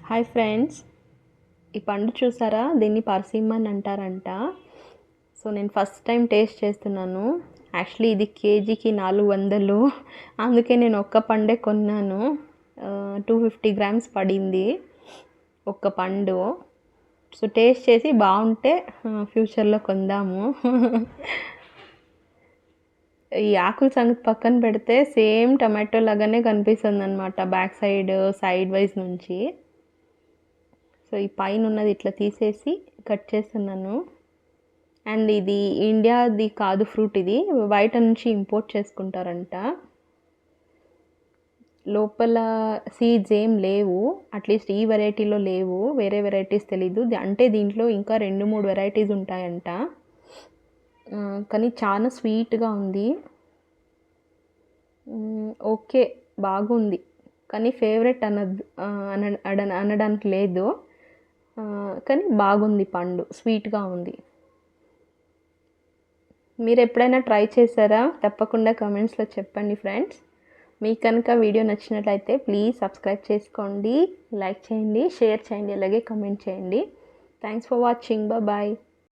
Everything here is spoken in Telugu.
హాయ్ ఫ్రెండ్స్, ఈ పండు చూసారా? దీన్ని పర్సిమ్మన్ అంటారంట. సో నేను ఫస్ట్ టైం టేస్ట్ చేస్తున్నాను. యాక్చువల్లీ ఇది కేజీకి 400, అందుకే నేను ఒక్క పండే కొన్నాను. 250 గ్రామ్స్ పడింది ఒక్క పండు. సో టేస్ట్ చేసి బాగుంటే ఫ్యూచర్లో కొందాము. ఈ ఆకుల సంగతి పక్కన పెడితే సేమ్ టమాటో లాగానే కనిపిస్తుంది అనమాట, బ్యాక్ సైడ్ వైజ్ నుంచి. సో ఈ పైన ఉన్నది ఇట్లా తీసేసి కట్ చేస్తున్నాను. అండ్ ఇది ఇండియాది కాదు ఫ్రూట్, ఇది బయట నుంచి ఇంపోర్ట్ చేసుకుంటారంట. లోపల సీడ్స్ ఏం లేవు, అట్లీస్ట్ ఈ వెరైటీలో లేవు. వేరే వెరైటీస్ తెలీదు, అంటే దీంట్లో ఇంకా 2-3 వెరైటీస్ ఉంటాయంట. కానీ చాలా స్వీట్గా ఉంది. ఓకే, బాగుంది. కానీ ఫేవరెట్ అనడానికి లేదు, కానీ బాగుంది. పండు స్వీట్గా ఉంది. మీరు ఎప్పుడైనా ట్రై చేశారా? తప్పకుండా కామెంట్స్లో చెప్పండి ఫ్రెండ్స్. మీకు కనుక వీడియో నచ్చినట్లయితే ప్లీజ్ సబ్స్క్రైబ్ చేసుకోండి, లైక్ చేయండి, షేర్ చేయండి, అలాగే కామెంట్ చేయండి. Thanks for watching. బాయ్.